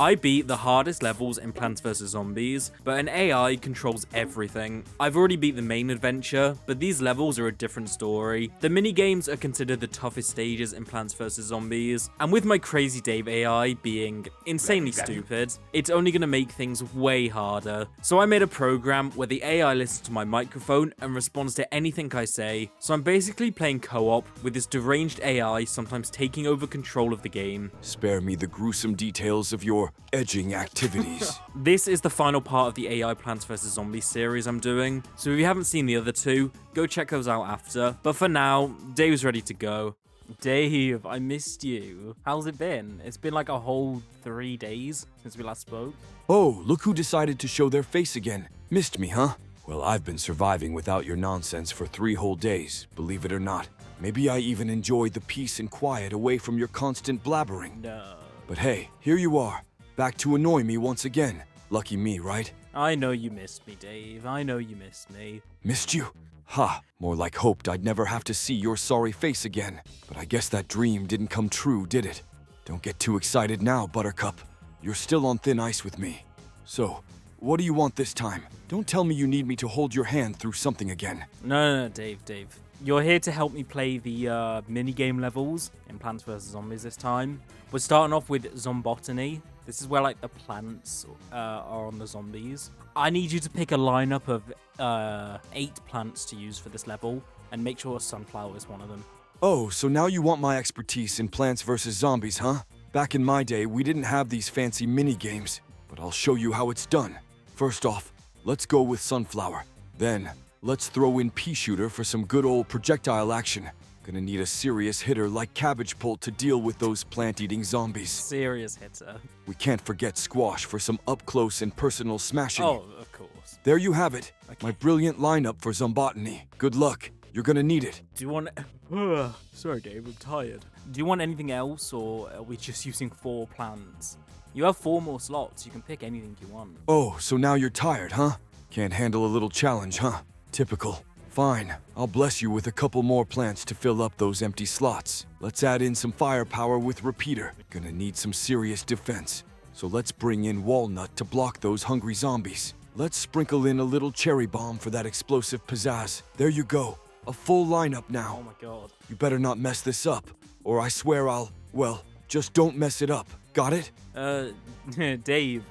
I beat the hardest levels in Plants vs Zombies, but an AI controls everything. I've already beat the main adventure, but these levels are a different story. The minigames are considered the toughest stages in Plants vs Zombies, and with my Crazy Dave AI being insanely stupid, it's only going to make things way harder. So I made a program where the AI listens to my microphone and responds to anything I say, so I'm basically playing co-op with this deranged AI sometimes taking over control of the game. Spare me the gruesome details of your edging activities. This is the final part of the AI Plants vs Zombies series I'm doing, so if you haven't seen the other two, go check those out after. But for now, Dave's ready to go. Dave, I missed you. How's it been? It's been like a whole 3 days since we last spoke. Oh, look who decided to show their face again. Missed me, huh? Well, I've been surviving without your nonsense for 3 whole days, believe it or not. Maybe I even enjoyed the peace and quiet away from your constant blabbering. No. But hey, here you are, back to annoy me once again. Lucky me, right? I know you missed me, Dave. I know you missed me. Missed you? Ha, more like hoped I'd never have to see your sorry face again. But I guess that dream didn't come true, did it? Don't get too excited now, Buttercup. You're still on thin ice with me. So, what do you want this time? Don't tell me you need me to hold your hand through something again. No, Dave. You're here to help me play the minigame levels in Plants vs Zombies this time. We're starting off with Zombotany. This is where like the plants are on the zombies. I need you to pick a lineup of 8 plants to use for this level, and make sure sunflower is one of them. Oh, so now you want my expertise in Plants vs Zombies, huh? Back in my day, we didn't have these fancy mini-games, but I'll show you how it's done. First off, let's go with sunflower. Then, let's throw in pea shooter for some good old projectile action. Gonna need a serious hitter like Cabbage Pult to deal with those plant-eating zombies. Serious hitter. We can't forget squash for some up-close and personal smashing. Oh, of course. There you have it. Okay. My brilliant lineup for Zombotany. Good luck. You're gonna need it. Do you want... Sorry, Dave, I'm tired. Do you want anything else, or are we just using 4 plants? You have 4 more slots. You can pick anything you want. Oh, so now you're tired, huh? Can't handle a little challenge, huh? Typical. Fine, I'll bless you with a couple more plants to fill up those empty slots. Let's add in some firepower with Repeater. Gonna need some serious defense. So let's bring in Walnut to block those hungry zombies. Let's sprinkle in a little cherry bomb for that explosive pizzazz. There you go. A full lineup now. Oh my god. You better not mess this up, or I swear well, just don't mess it up. Got it? Dave,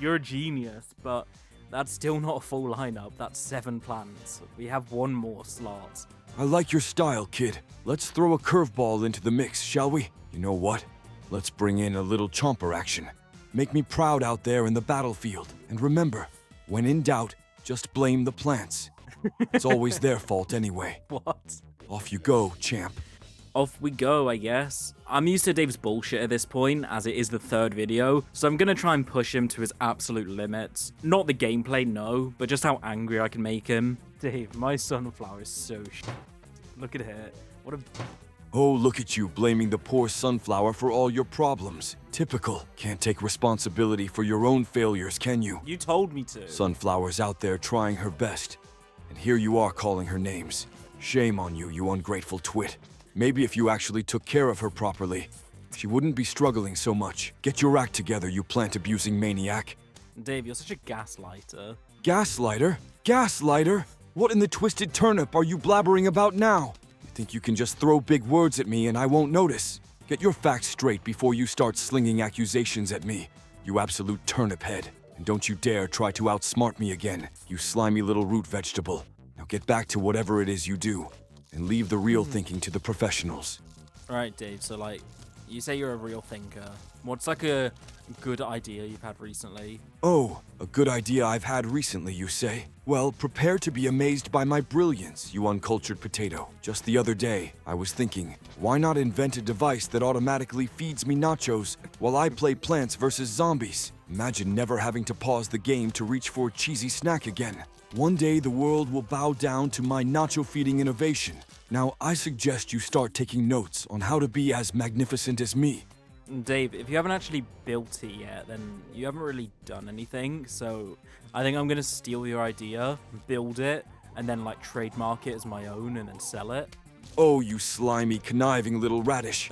you're a genius, but that's still not a full lineup. That's 7 plants. We have 1 more slot. I like your style, kid. Let's throw a curveball into the mix, shall we? You know what? Let's bring in a little chomper action. Make me proud out there in the battlefield. And remember, when in doubt, just blame the plants. It's always their fault anyway. What? Off you go, champ. Off we go, I guess. I'm used to Dave's bullshit at this point, as it is the 3rd video, so I'm gonna try and push him to his absolute limits. Not the gameplay, no, but just how angry I can make him. Dave, my sunflower is so Look at it. What a... Oh, look at you blaming the poor sunflower for all your problems. Typical. Can't take responsibility for your own failures, can you? You told me to. Sunflower's out there trying her best. And here you are calling her names. Shame on you, you ungrateful twit. Maybe if you actually took care of her properly, she wouldn't be struggling so much. Get your act together, you plant-abusing maniac. Dave, you're such a gaslighter. Gaslighter? Gaslighter? What in the twisted turnip are you blabbering about now? You think you can just throw big words at me and I won't notice? Get your facts straight before you start slinging accusations at me, you absolute turnip head. And don't you dare try to outsmart me again, you slimy little root vegetable. Now get back to whatever it is you do. And leave the real thinking to the professionals. Alright, Dave, so like, you say you're a real thinker. What's like a good idea you've had recently? Oh, a good idea I've had recently, you say? Well, prepare to be amazed by my brilliance, you uncultured potato. Just the other day, I was thinking, why not invent a device that automatically feeds me nachos while I play Plants vs Zombies? Imagine never having to pause the game to reach for a cheesy snack again. One day the world will bow down to my nacho-feeding innovation. Now I suggest you start taking notes on how to be as magnificent as me. Dave, if you haven't actually built it yet, then you haven't really done anything, so I think I'm gonna steal your idea, build it, and then like trademark it as my own and then sell it. Oh, you slimy, conniving little radish.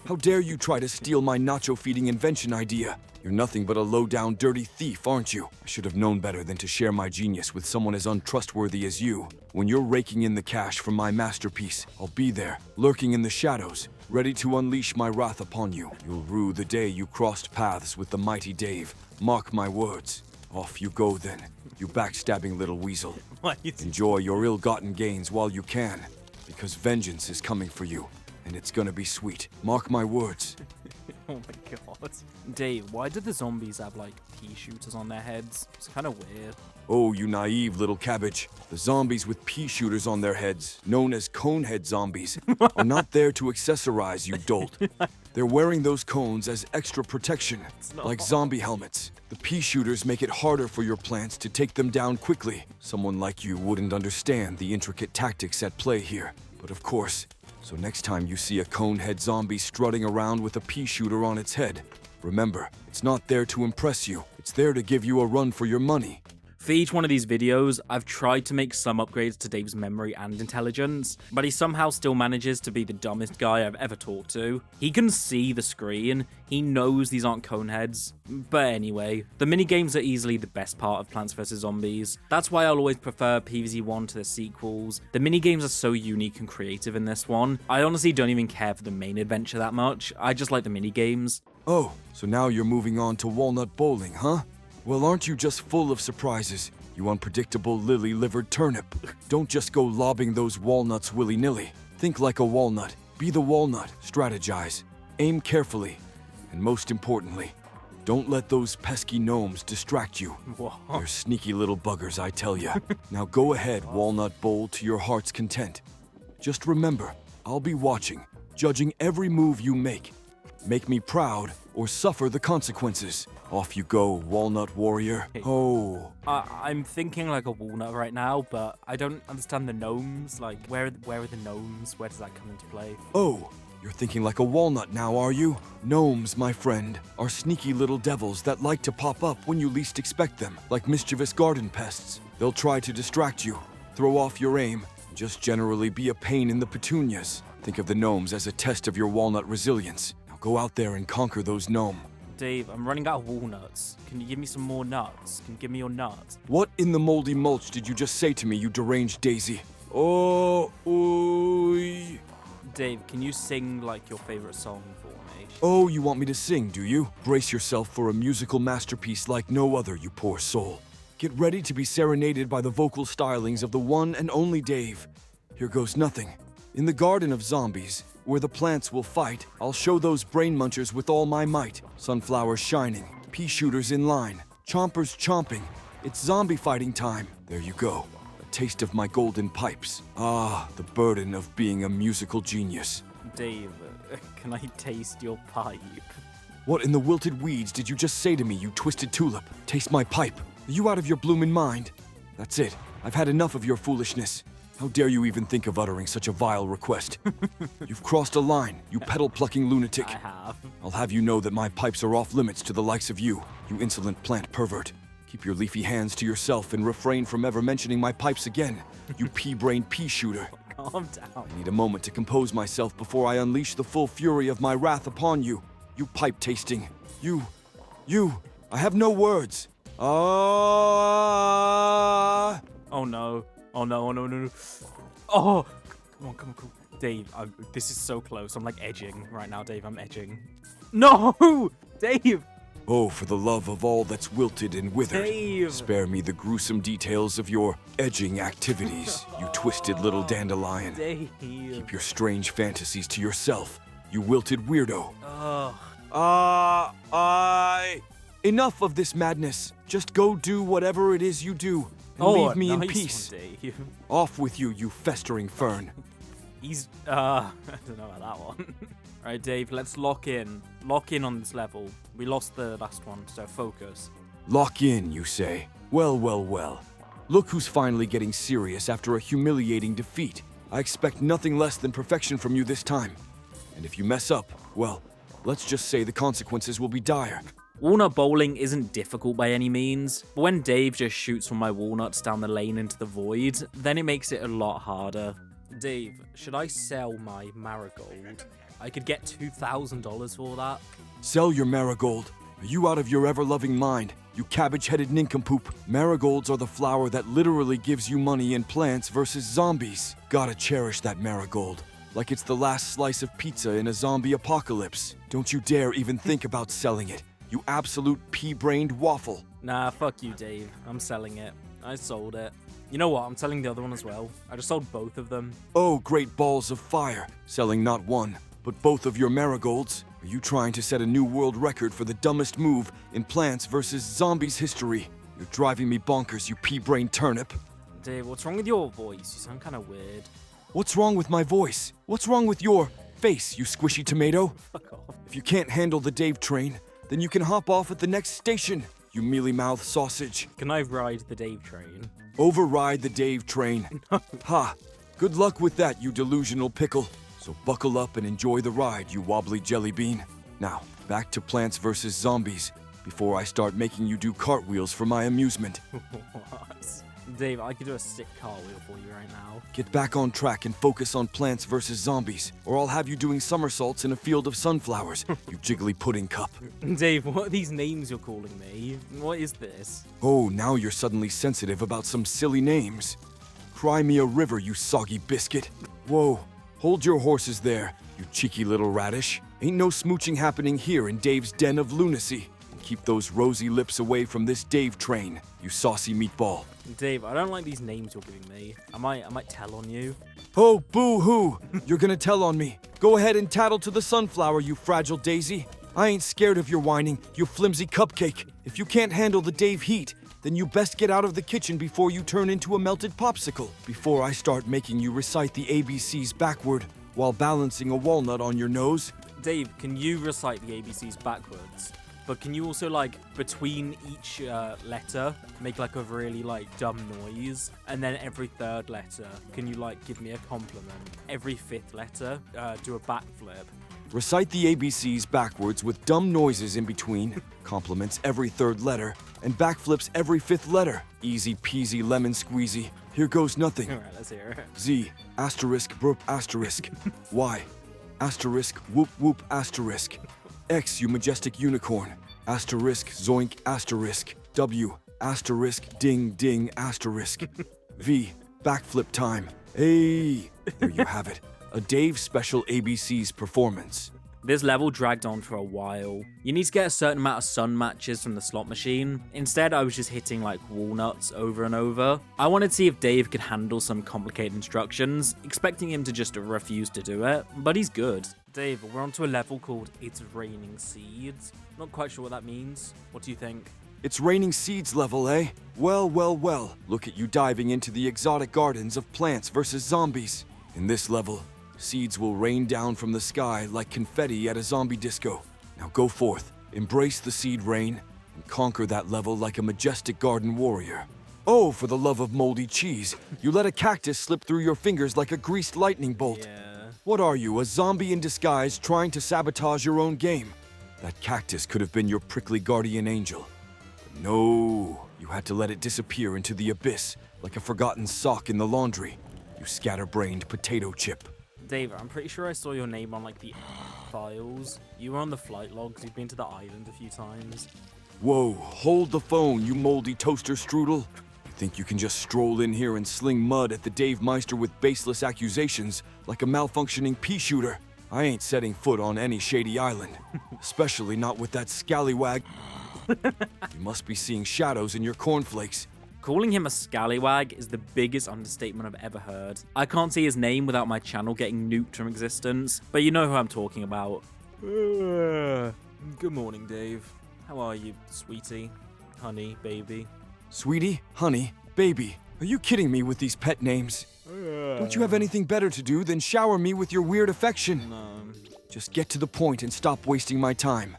How dare you try to steal my nacho-feeding invention idea? You're nothing but a low-down, dirty thief, aren't you? I should have known better than to share my genius with someone as untrustworthy as you. When you're raking in the cash from my masterpiece, I'll be there, lurking in the shadows, ready to unleash my wrath upon you. You'll rue the day you crossed paths with the mighty Dave. Mark my words. Off you go then, you backstabbing little weasel. Enjoy your ill-gotten gains while you can, because vengeance is coming for you, and it's gonna be sweet. Mark my words. Oh my god. Dave, why did the zombies have, like, pea shooters on their heads? It's kind of weird. Oh, you naive little cabbage. The zombies with pea shooters on their heads, known as conehead zombies, are not there to accessorize, you dolt. They're wearing those cones as extra protection, like zombie helmets. The pea shooters make it harder for your plants to take them down quickly. Someone like you wouldn't understand the intricate tactics at play here. But of course, so next time you see a conehead zombie strutting around with a pea shooter on its head, remember, it's not there to impress you. It's there to give you a run for your money. For each one of these videos, I've tried to make some upgrades to Dave's memory and intelligence, but he somehow still manages to be the dumbest guy I've ever talked to. He can see the screen, he knows these aren't coneheads, but anyway, the minigames are easily the best part of Plants vs Zombies. That's why I'll always prefer PvZ1 to the sequels. The minigames are so unique and creative in this one. I honestly don't even care for the main adventure that much, I just like the minigames. Oh, so now you're moving on to Walnut Bowling, huh? Well, aren't you just full of surprises, you unpredictable lily-livered turnip? Don't just go lobbing those walnuts willy-nilly. Think like a walnut. Be the walnut. Strategize. Aim carefully. And most importantly, don't let those pesky gnomes distract you. Whoa. They're sneaky little buggers, I tell ya. Now go ahead, Walnut Bowl, to your heart's content. Just remember, I'll be watching, judging every move you make. Make me proud, or suffer the consequences. Off you go, Walnut Warrior. Oh. I'm thinking like a walnut right now, but I don't understand the gnomes. Like, where are the gnomes? Where does that come into play? Oh, you're thinking like a walnut now, are you? Gnomes, my friend, are sneaky little devils that like to pop up when you least expect them, like mischievous garden pests. They'll try to distract you, throw off your aim, and just generally be a pain in the petunias. Think of the gnomes as a test of your walnut resilience. Now go out there and conquer those gnome. Dave, I'm running out of walnuts. Can you give me some more nuts? Can you give me your nuts? What in the moldy mulch did you just say to me, you deranged daisy? Oh, ooh. Dave, can you sing, like, your favorite song for me? Oh, you want me to sing, do you? Brace yourself for a musical masterpiece like no other, you poor soul. Get ready to be serenaded by the vocal stylings of the one and only Dave. Here goes nothing. In the Garden of Zombies, where the plants will fight, I'll show those brain munchers with all my might. Sunflowers shining, pea shooters in line, chompers chomping. It's zombie fighting time. There you go. A taste of my golden pipes. Ah, the burden of being a musical genius. Dave, can I taste your pipe? What in the wilted weeds did you just say to me, you twisted tulip? Taste my pipe. Are you out of your bloomin' mind? That's it. I've had enough of your foolishness. How dare you even think of uttering such a vile request? You've crossed a line, you petal-plucking lunatic. I have. I'll have you know that my pipes are off limits to the likes of you, you insolent plant pervert. Keep your leafy hands to yourself and refrain from ever mentioning my pipes again, you pea-brained pea shooter. Calm down. I need a moment to compose myself before I unleash the full fury of my wrath upon you, you pipe-tasting. You, I have no words. Ah! Oh no. Oh no, oh no, no, no. Oh! Come on. Dave, this is so close. I'm like edging right now, Dave. I'm edging. No! Dave! Oh, for the love of all that's wilted and withered, Dave! spare me the gruesome details of your edging activities, you twisted little dandelion. Dave. Keep your strange fantasies to yourself, you wilted weirdo. Enough of this madness. Just go do whatever it is you do, and leave me in nice peace. one, Dave. Off with you, you festering fern. He's, I don't know about that one. Alright, Dave, let's lock in. Lock in on this level. We lost the last one, so focus. Lock in, you say? Well. Look who's finally getting serious after a humiliating defeat. I expect nothing less than perfection from you this time. And if you mess up, well, let's just say the consequences will be dire. Walnut bowling isn't difficult by any means, but when Dave just shoots from my walnuts down the lane into the void, then it makes it a lot harder. Dave, should I sell my marigold? I could get $2,000 for that. Sell your marigold. Are you out of your ever-loving mind, you cabbage-headed nincompoop? Marigolds are the flower that literally gives you money in Plants vs. Zombies. Gotta cherish that marigold, like it's the last slice of pizza in a zombie apocalypse. Don't you dare even think about selling it, you absolute pea-brained waffle. Nah, fuck you, Dave. I'm selling it. I sold it. You know what? I'm selling the other one as well. I just sold both of them. Oh, great balls of fire. Selling not one, but both of your marigolds. Are you trying to set a new world record for the dumbest move in Plants vs. Zombies history? You're driving me bonkers, you pea-brained turnip. Dave, what's wrong with your voice? You sound kind of weird. What's wrong with my voice? What's wrong with your face, you squishy tomato? Fuck off. If you can't handle the Dave train, then you can hop off at the next station, you mealy-mouthed sausage. Can I ride the Dave train? Override the Dave train. No. Ha! Good luck with that, you delusional pickle. So buckle up and enjoy the ride, you wobbly jelly bean. Now, back to Plants vs. Zombies, before I start making you do cartwheels for my amusement. What? Dave, I could do a sick cartwheel for you right now. Get back on track and focus on Plants vs. Zombies, or I'll have you doing somersaults in a field of sunflowers, you jiggly pudding cup. Dave, what are these names you're calling me? What is this? Oh, now you're suddenly sensitive about some silly names. Cry me a river, you soggy biscuit. Whoa, hold your horses there, you cheeky little radish. Ain't no smooching happening here in Dave's den of lunacy. Keep those rosy lips away from this Dave train, you saucy meatball. Dave, I don't like these names you're giving me. I might tell on you. Oh, boo-hoo! You're gonna tell on me. Go ahead and tattle to the sunflower, you fragile daisy. I ain't scared of your whining, you flimsy cupcake. If you can't handle the Dave heat, then you best get out of the kitchen before you turn into a melted popsicle. Before I start making you recite the ABCs backward while balancing a walnut on your nose. Dave, can you recite the ABCs backwards? But can you also, like, between each letter, make, like, a really, like, dumb noise? And then every third letter, can you, like, give me a compliment? Every fifth letter, do a backflip. Recite the ABCs backwards with dumb noises in between, compliments every third letter, and backflips every fifth letter. Easy peasy lemon squeezy. Here goes nothing. All right, let's hear it. Z, asterisk, burp, asterisk. Y, asterisk, whoop, whoop, asterisk. X, you majestic unicorn. Asterisk, zoink, asterisk. W, asterisk, ding, ding, asterisk. V, backflip time. Hey, there you have it. A Dave special ABCs performance. This level dragged on for a while. You need to get a certain amount of sun matches from the slot machine. Instead, I was just hitting like walnuts over and over. I wanted to see if Dave could handle some complicated instructions, expecting him to just refuse to do it, but he's good. Dave, we're onto a level called It's Raining Seeds. Not quite sure what that means. What do you think? It's raining seeds level, eh? Well, well, well. Look at you diving into the exotic gardens of Plants vs. Zombies. In this level, seeds will rain down from the sky like confetti at a zombie disco. Now go forth, embrace the seed rain, and conquer that level like a majestic garden warrior. Oh, for the love of moldy cheese, you let a cactus slip through your fingers like a greased lightning bolt. Yeah. What are you, a zombie in disguise trying to sabotage your own game? That cactus could have been your prickly guardian angel. But no, you had to let it disappear into the abyss like a forgotten sock in the laundry. You scatterbrained potato chip. Dave, I'm pretty sure I saw your name on like the files. You were on the flight logs. You've been to the island a few times. Whoa, hold the phone, you moldy toaster strudel. You think you can just stroll in here and sling mud at the Dave Meister with baseless accusations like a malfunctioning pea shooter? I ain't setting foot on any shady island, especially not with that scallywag. You must be seeing shadows in your cornflakes. Calling him a scallywag is the biggest understatement I've ever heard. I can't see his name without my channel getting nuked from existence, but you know who I'm talking about. Good morning, Dave. How are you, sweetie? Honey, baby? Sweetie, honey, baby, are you kidding me with these pet names? Don't you have anything better to do than shower me with your weird affection? No. Just get to the point and stop wasting my time.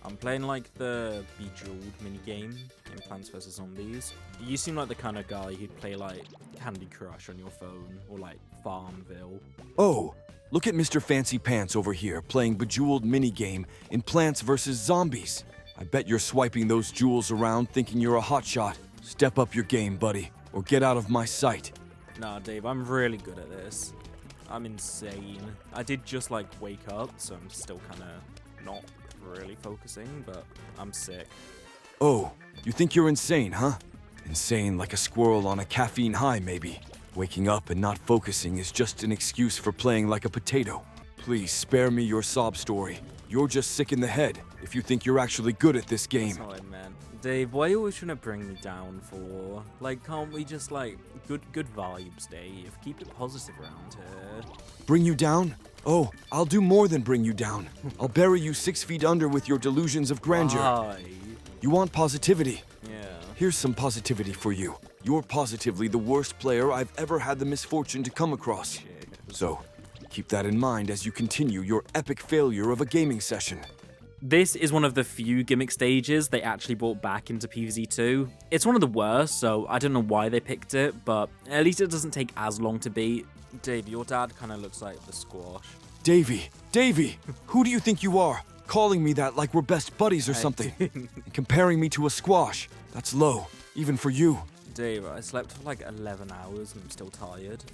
I'm playing like the Bejeweled minigame in Plants vs. Zombies. You seem like the kind of guy who'd play like Candy Crush on your phone or like Farmville. Oh, look at Mr. Fancy Pants over here playing Bejeweled minigame in Plants vs. Zombies. I bet you're swiping those jewels around thinking you're a hotshot. Step up your game, buddy, or get out of my sight. Nah, Dave, I'm really good at this. I'm insane. I did just like wake up, so I'm still kind of not really focusing, but I'm sick. Oh, you think you're insane, huh? Insane like a squirrel on a caffeine high, maybe. Waking up and not focusing is just an excuse for playing like a potato. Please spare me your sob story. You're just sick in the head if you think you're actually good at this game. That's not what I meant. Dave, why are you always trying to bring me down for? Like, can't we just, like, good vibes, Dave? Keep it positive around here. Bring you down? Oh, I'll do more than bring you down. I'll bury you 6 feet under with your delusions of grandeur. Why? You want positivity? Yeah. Here's some positivity for you. You're positively the worst player I've ever had the misfortune to come across. Shit. So, keep that in mind as you continue your epic failure of a gaming session. This is one of the few gimmick stages they actually brought back into PvZ2. It's one of the worst, so I don't know why they picked it, but at least it doesn't take as long to beat. Dave, your dad kind of looks like the squash. Davey, who do you think you are? Calling me that like we're best buddies or something. And comparing me to a squash. That's low, even for you. Dave, I slept for like 11 hours and I'm still tired.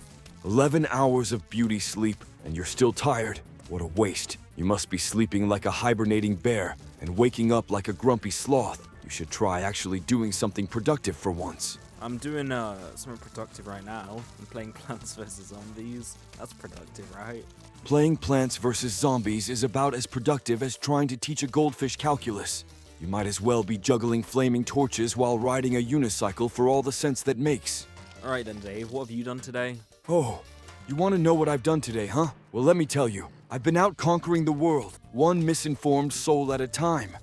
11 hours of beauty sleep, and you're still tired. What a waste. You must be sleeping like a hibernating bear and waking up like a grumpy sloth. You should try actually doing something productive for once. I'm doing something productive right now. I'm playing Plants vs. Zombies. That's productive, right? Playing Plants vs. Zombies is about as productive as trying to teach a goldfish calculus. You might as well be juggling flaming torches while riding a unicycle for all the sense that makes. Alright then, Dave, what have you done today? Oh, you want to know what I've done today, huh? Well, let me tell you. I've been out conquering the world, one misinformed soul at a time.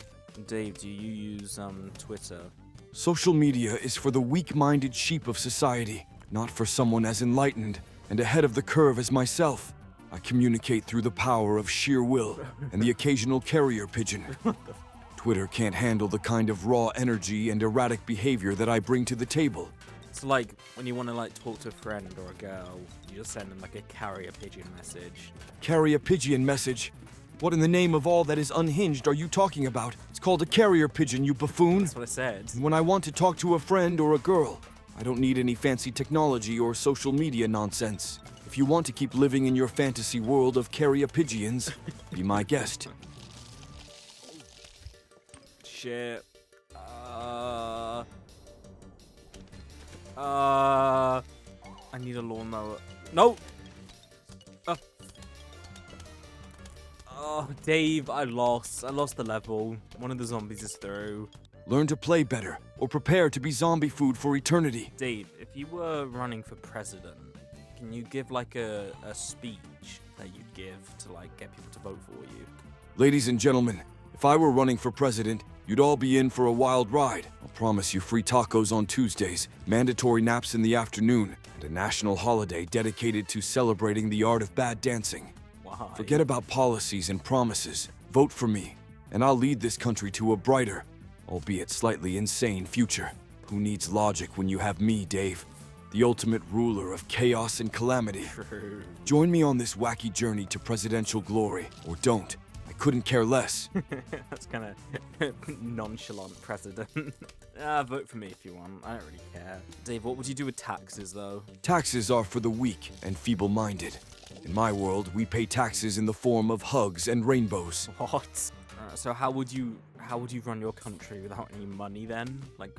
Dave, do you use Twitter? Social media is for the weak-minded sheep of society, not for someone as enlightened and ahead of the curve as myself. I communicate through the power of sheer will and the occasional carrier pigeon. Twitter can't handle the kind of raw energy and erratic behavior that I bring to the table. It's like when you want to like talk to a friend or a girl, you just send them like a carrier pigeon message. Carrier pigeon message? What in the name of all that is unhinged are you talking about? It's called a carrier pigeon, you buffoon. That's what I said. When I want to talk to a friend or a girl, I don't need any fancy technology or social media nonsense. If you want to keep living in your fantasy world of carrier pigeons, be my guest. Shit. I need a lawnmower. No! Oh, Dave, I lost. I lost the level. One of the zombies is through. Learn to play better, or prepare to be zombie food for eternity. Dave, if you were running for president, can you give like a speech that you'd give to like get people to vote for you? Ladies and gentlemen, if I were running for president, you'd all be in for a wild ride. I'll promise you free tacos on Tuesdays, mandatory naps in the afternoon, and a national holiday dedicated to celebrating the art of bad dancing. Why? Forget about policies and promises. Vote for me, and I'll lead this country to a brighter, albeit slightly insane future. Who needs logic when you have me, Dave? The ultimate ruler of chaos and calamity. True. Join me on this wacky journey to presidential glory, or don't. I couldn't care less. That's kind of nonchalant president. Vote for me if you want. I don't really care. Dave, what would you do with taxes, though? Taxes are for the weak and feeble-minded. In my world, we pay taxes in the form of hugs and rainbows. What? So how would you run your country without any money then? Like,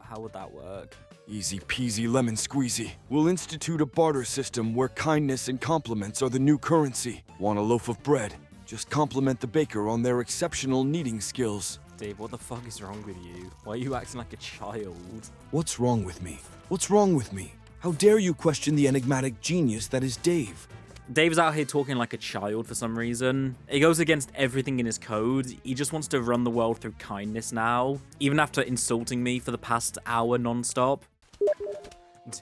how would that work? Easy peasy lemon squeezy. We'll institute a barter system where kindness and compliments are the new currency. Want a loaf of bread? Just compliment the baker on their exceptional kneading skills. Dave, what the fuck is wrong with you? Why are you acting like a child? What's wrong with me? What's wrong with me? How dare you question the enigmatic genius that is Dave? Dave's out here talking like a child for some reason. It goes against everything in his code. He just wants to run the world through kindness now, even after insulting me for the past hour non-stop.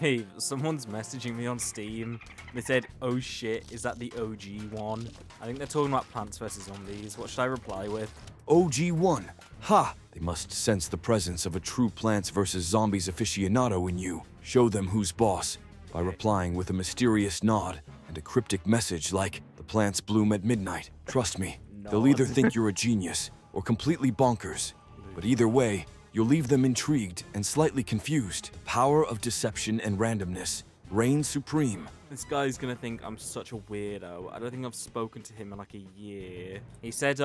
Dave, someone's messaging me on Steam. They said, oh shit, is that the OG one? I think they're talking about Plants vs. Zombies. What should I reply with? OG1. Ha! They must sense the presence of a true Plants vs. Zombies aficionado in you. Show them who's boss by replying with a mysterious nod and a cryptic message like, the plants bloom at midnight. Trust me, they'll either think you're a genius or completely bonkers. But either way, you'll leave them intrigued and slightly confused. The power of deception and randomness reigns supreme. This guy's gonna think I'm such a weirdo. I don't think I've spoken to him in like a year. He said,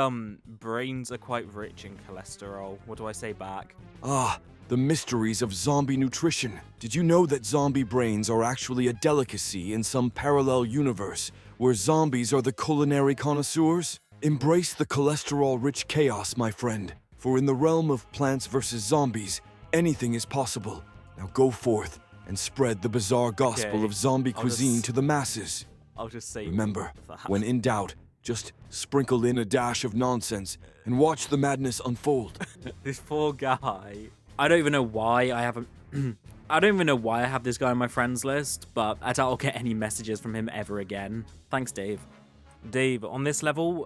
brains are quite rich in cholesterol. What do I say back? Ah, the mysteries of zombie nutrition. Did you know that zombie brains are actually a delicacy in some parallel universe where zombies are the culinary connoisseurs? Embrace the cholesterol-rich chaos, my friend. For in the realm of Plants vs. Zombies, anything is possible. Now go forth and spread the bizarre gospel Okay, of zombie I'll cuisine just- to the masses. I'll just say Remember, that. when in doubt, just sprinkle in a dash of nonsense and watch the madness unfold. This poor guy. I don't even know why I haven't. I don't even know why I have this guy on my friends list, but I doubt I'll get any messages from him ever again. Thanks, Dave. Dave, on this level,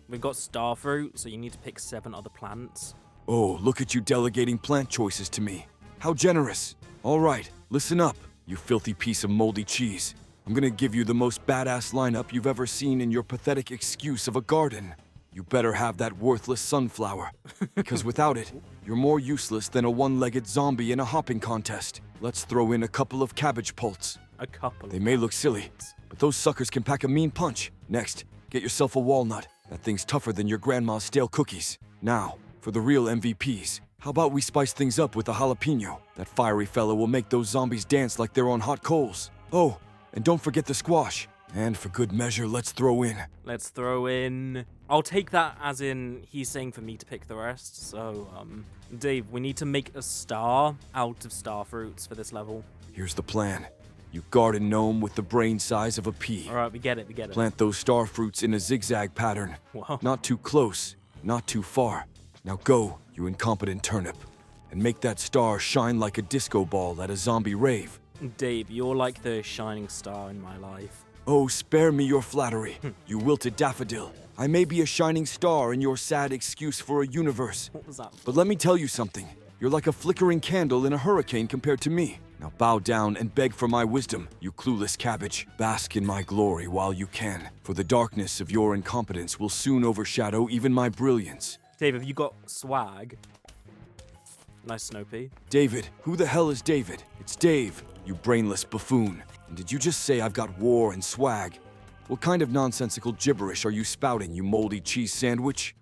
we've got Starfruit, so you need to pick 7 other plants. Oh, look at you delegating plant choices to me. How generous. All right, listen up, you filthy piece of moldy cheese. I'm gonna give you the most badass lineup you've ever seen in your pathetic excuse of a garden. You better have that worthless sunflower, because without it, you're more useless than a one-legged zombie in a hopping contest. Let's throw in a couple of cabbage pults. A couple. They may look silly, but those suckers can pack a mean punch. Next, get yourself a walnut. That thing's tougher than your grandma's stale cookies. Now, for the real MVPs, how about we spice things up with a jalapeno? That fiery fella will make those zombies dance like they're on hot coals. Oh, and don't forget the squash. And for good measure, let's throw in. Let's throw in. I'll take that as in he's saying for me to pick the rest. So, Dave, we need to make a star out of starfruits for this level. Here's the plan. You garden gnome with the brain size of a pea. All right, we get it. Plant those starfruits in a zigzag pattern. Whoa. Not too close, not too far. Now go, you incompetent turnip, and make that star shine like a disco ball at a zombie rave. Dave, you're like the shining star in my life. Oh, spare me your flattery, you wilted daffodil. I may be a shining star in your sad excuse for a universe. What was that? But let me tell you something. You're like a flickering candle in a hurricane compared to me. Now bow down and beg for my wisdom, you clueless cabbage. Bask in my glory while you can, for the darkness of your incompetence will soon overshadow even my brilliance. Dave, have you got swag? Nice Snopey. David, who the hell is David? It's Dave, you brainless buffoon. And did you just say I've got war and swag? What kind of nonsensical gibberish are you spouting, you moldy cheese sandwich?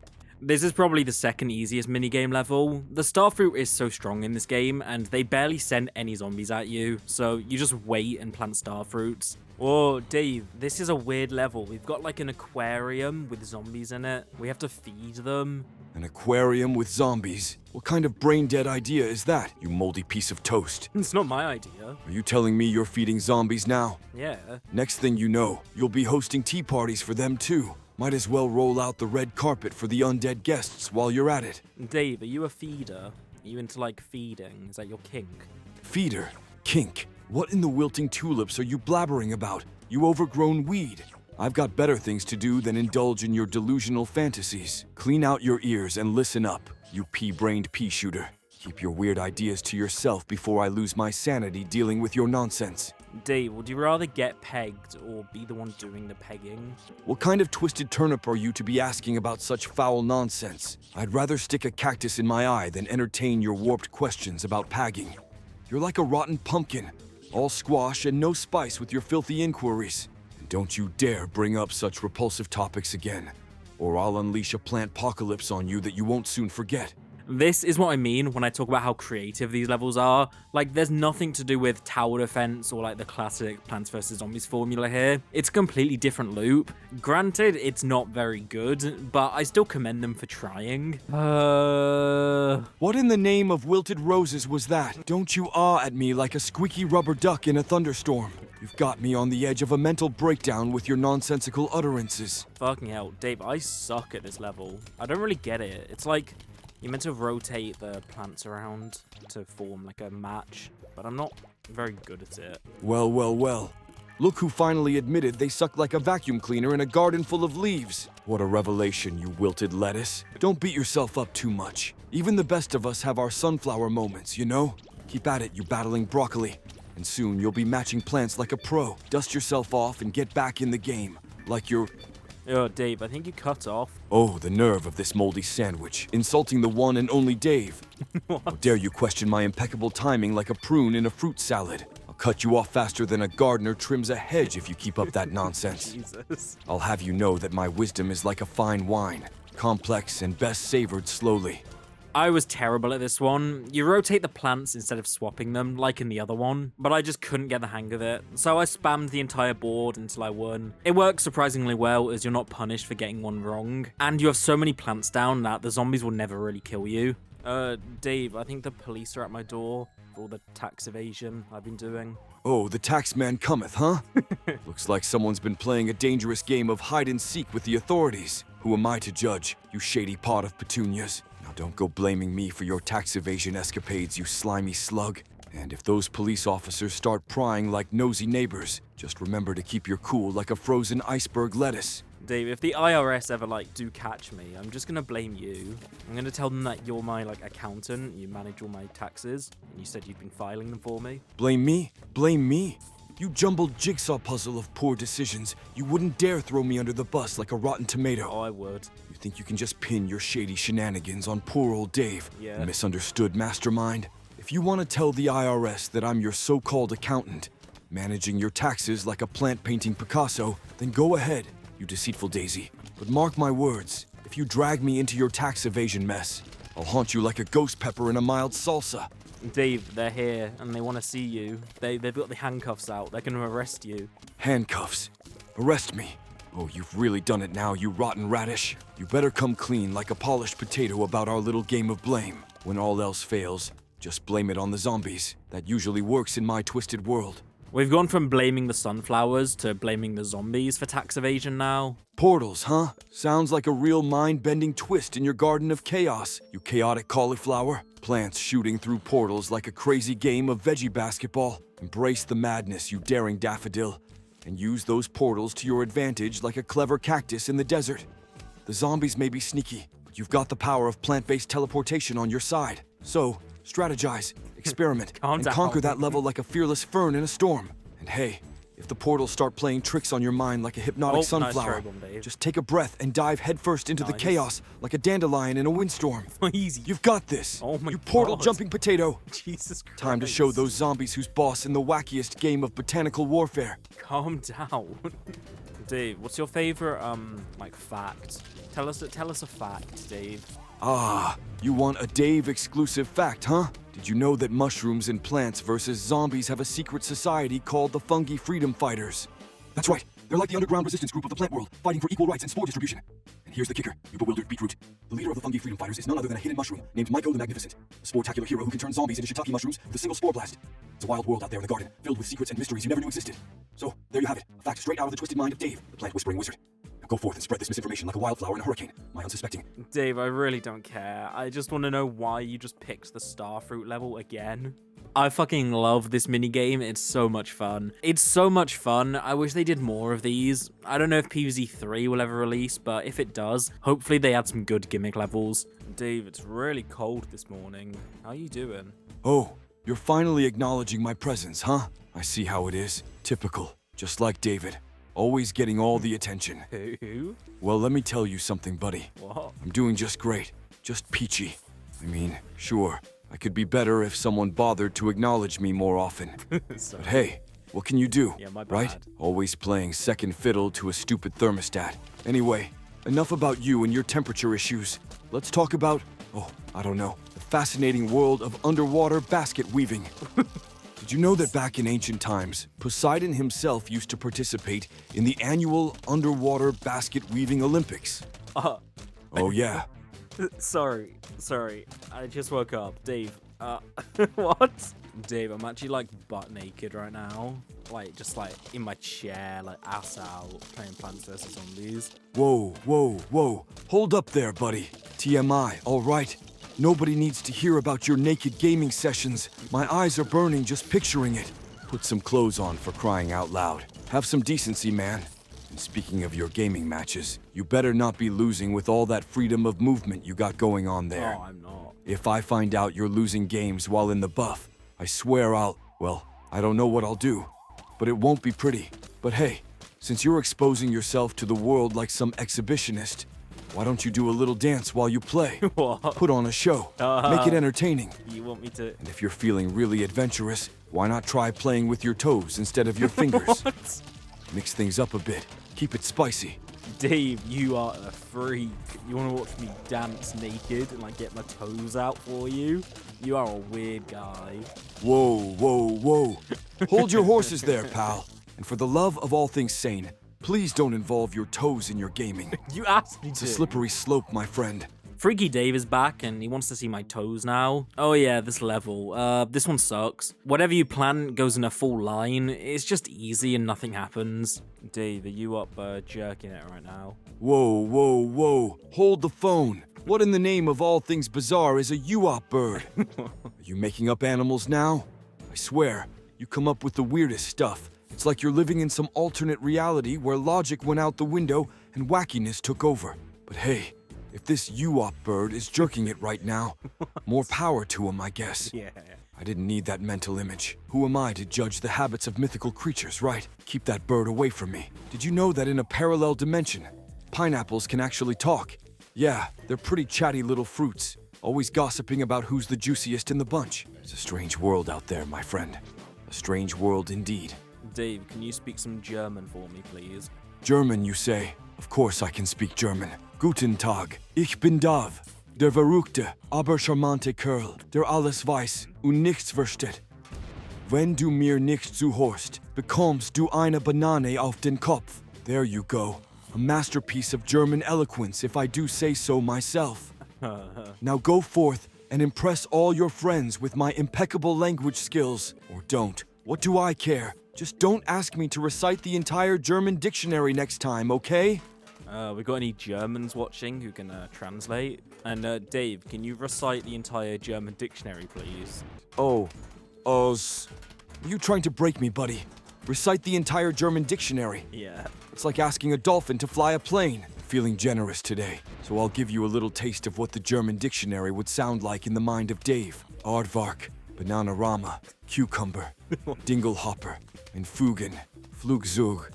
This is probably the second easiest minigame level. The starfruit is so strong in this game, and they barely send any zombies at you, so you just wait and plant starfruits. Oh, Dave, this is a weird level. We've got like an aquarium with zombies in it. We have to feed them. An aquarium with zombies? What kind of brain-dead idea is that, you moldy piece of toast? It's not my idea. Are you telling me you're feeding zombies now? Yeah. Next thing you know, you'll be hosting tea parties for them too. Might as well roll out the red carpet for the undead guests while you're at it. Dave, are you a feeder? Are you into like feeding? Is that your kink? Feeder? Kink? What in the wilting tulips are you blabbering about, you overgrown weed? I've got better things to do than indulge in your delusional fantasies. Clean out your ears and listen up, you pea-brained pea-shooter. Keep your weird ideas to yourself before I lose my sanity dealing with your nonsense. Dave, would you rather get pegged or be the one doing the pegging? What kind of twisted turnip are you to be asking about such foul nonsense? I'd rather stick a cactus in my eye than entertain your warped questions about pagging. You're like a rotten pumpkin, all squash and no spice with your filthy inquiries. And don't you dare bring up such repulsive topics again, or I'll unleash a plant-pocalypse on you that you won't soon forget. This is what I mean when I talk about how creative these levels are. Like, there's nothing to do with tower defense or like the classic Plants vs. Zombies formula here. It's a completely different loop. Granted, it's not very good, but I still commend them for trying. What in the name of wilted roses was that? Don't you awe at me like a squeaky rubber duck in a thunderstorm. You've got me on the edge of a mental breakdown with your nonsensical utterances. Fucking hell, Dave, I suck at this level. I don't really get it. It's like you're meant to rotate the plants around to form like a match, but I'm not very good at it. Well, well, well. Look who finally admitted they suck like a vacuum cleaner in a garden full of leaves. What a revelation, you wilted lettuce. Don't beat yourself up too much. Even the best of us have our sunflower moments, you know? Keep at it, you battling broccoli. And soon you'll be matching plants like a pro. Dust yourself off and get back in the game. Like you're... Oh, Dave, I think you cut off. Oh, the nerve of this moldy sandwich, insulting the one and only Dave. How dare you question my impeccable timing like a prune in a fruit salad? I'll cut you off faster than a gardener trims a hedge if you keep up that nonsense. Jesus. I'll have you know that my wisdom is like a fine wine, complex and best savored slowly. I was terrible at this one. You rotate the plants instead of swapping them, like in the other one, but I just couldn't get the hang of it, so I spammed the entire board until I won. It works surprisingly well as you're not punished for getting one wrong, and you have so many plants down that the zombies will never really kill you. Dave, I think the police are at my door for all the tax evasion I've been doing. Oh, the taxman cometh, huh? Looks like someone's been playing a dangerous game of hide and seek with the authorities. Who am I to judge, you shady pot of petunias? Now don't go blaming me for your tax evasion escapades, you slimy slug. And if those police officers start prying like nosy neighbors, just remember to keep your cool like a frozen iceberg lettuce. Dave, if the IRS ever, do catch me, I'm just gonna blame you. I'm gonna tell them that you're my, accountant, you manage all my taxes, and you said you've been filing them for me. Blame me? Blame me? You jumbled jigsaw puzzle of poor decisions. You wouldn't dare throw me under the bus like a rotten tomato. Oh, I would. You think you can just pin your shady shenanigans on poor old Dave? Yeah. Misunderstood mastermind? If you want to tell the IRS that I'm your so-called accountant, managing your taxes like a plant-painting Picasso, then go ahead, you deceitful daisy. But mark my words, if you drag me into your tax evasion mess, I'll haunt you like a ghost pepper in a mild salsa. Dave, they're here, and they want to see you. They've got the handcuffs out. They're going to arrest you. Handcuffs? Arrest me? Oh, you've really done it now, you rotten radish. You better come clean like a polished potato about our little game of blame. When all else fails, just blame it on the zombies. That usually works in my twisted world. We've gone from blaming the sunflowers to blaming the zombies for tax evasion now. Portals, huh? Sounds like a real mind-bending twist in your garden of chaos, you chaotic cauliflower. Plants shooting through portals like a crazy game of veggie basketball. Embrace the madness, you daring daffodil, and use those portals to your advantage like a clever cactus in the desert. The zombies may be sneaky, but you've got the power of plant-based teleportation on your side. So, strategize, experiment, Calm and down. conquer that level like a fearless fern in a storm. And hey, if the portals start playing tricks on your mind like a hypnotic Nice sunflower, try, Dave. just take a breath and dive headfirst into the Nice. chaos like a dandelion in a windstorm. Easy. You've got this, Oh my you portal God. jumping potato. Jesus Christ. Time to show those zombies who's boss in the wackiest game of botanical warfare. Calm down. Dave, what's your favorite, fact? Tell us a fact, Dave. Ah, you want a Dave exclusive fact, huh? Did you know that mushrooms and plants versus zombies have a secret society called the Fungi Freedom Fighters? That's right. They're like the underground resistance group of the plant world, fighting for equal rights and spore distribution. And here's the kicker, you bewildered beetroot. The leader of the Fungi Freedom Fighters is none other than a hidden mushroom named Myco the Magnificent, a spore-tacular hero who can turn zombies into shiitake mushrooms with a single spore blast. It's a wild world out there in the garden, filled with secrets and mysteries you never knew existed. So, there you have it, a fact straight out of the twisted mind of Dave, the plant-whispering wizard. Now go forth and spread this misinformation like a wildflower in a hurricane, my unsuspecting. Dave, I really don't care. I just want to know why you just picked the Starfruit level again. I fucking love this minigame. It's so much fun. It's so much fun. I wish they did more of these. I don't know if PvZ 3 will ever release, but if it does, hopefully they add some good gimmick levels. Dave, it's really cold this morning. How you doing? Oh, you're finally acknowledging my presence, huh? I see how it is. Typical. Just like David. Always getting all the attention. Who? Well, let me tell you something, buddy. What? I'm doing just great. Just peachy. I mean, sure, I could be better if someone bothered to acknowledge me more often. Sorry. But hey, what can you do? Yeah, my right? bad. Always playing second fiddle to a stupid thermostat. Anyway, enough about you and your temperature issues. Let's talk about, I don't know, the fascinating world of underwater basket weaving. Did you know that back in ancient times, Poseidon himself used to participate in the annual underwater basket weaving Olympics? Uh, Oh yeah. sorry. I just woke up. Dave, what? Dave, I'm actually butt naked right now. Just in my chair, ass out, playing Plants vs. Zombies. Whoa. Hold up there, buddy. TMI, all right? Nobody needs to hear about your naked gaming sessions. My eyes are burning just picturing it. Put some clothes on for crying out loud. Have some decency, man. And speaking of your gaming matches, you better not be losing with all that freedom of movement you got going on there. Oh, I'm not. If I find out you're losing games while in the buff, I swear I don't know what I'll do. But it won't be pretty. But hey, since you're exposing yourself to the world like some exhibitionist, Why don't you do a little dance while you play? What? Put on a show. Make it entertaining. You want me to... And if you're feeling really adventurous, why not try playing with your toes instead of your fingers? What? Mix things up a bit. Keep it spicy. Dave, you are a freak. You want to watch me dance naked and like get my toes out for you? You are a weird guy. Whoa, whoa, whoa. Hold your horses there, pal. And for the love of all things sane, please don't involve your toes in your gaming. You asked me It's to. a slippery slope, my friend. Freaky Dave is back and he wants to see my toes now. Oh yeah, this level. This one sucks. Whatever you plan goes in a full line. It's just easy and nothing happens. Dave, are you up jerking it right now? Whoa, whoa, whoa. Hold the phone. What in the name of all things bizarre is a UOP bird? Are you making up animals now? I swear, you come up with the weirdest stuff. It's like you're living in some alternate reality where logic went out the window and wackiness took over. But hey, if this UOP bird is jerking it right now, more power to him, I guess. Yeah. I didn't need that mental image. Who am I to judge the habits of mythical creatures, right? Keep that bird away from me. Did you know that in a parallel dimension, pineapples can actually talk? Yeah, they're pretty chatty little fruits, always gossiping about who's the juiciest in the bunch. It's a strange world out there, my friend. A strange world indeed. Dave, can you speak some German for me, please? German, you say? Of course I can speak German. Guten Tag. Ich bin Dav. Der verrückte, aber charmante Kerl, der alles weiß und nichts versteht. Wenn du mir nicht zuhörst, bekommst du eine Banane auf den Kopf. There you go. A masterpiece of German eloquence, if I do say so myself. Now go forth and impress all your friends with my impeccable language skills. Or don't. What do I care? Just don't ask me to recite the entire German dictionary next time, okay? We got any Germans watching who can translate? And Dave, can you recite the entire German dictionary, please? Oh, are you trying to break me, buddy? Recite the entire German dictionary. Yeah. It's like asking a dolphin to fly a plane. Feeling generous today, so I'll give you a little taste of what the German dictionary would sound like in the mind of Dave. Aardvark, Bananarama, Cucumber, Dinglehopper, and Fugen, Flugzeug,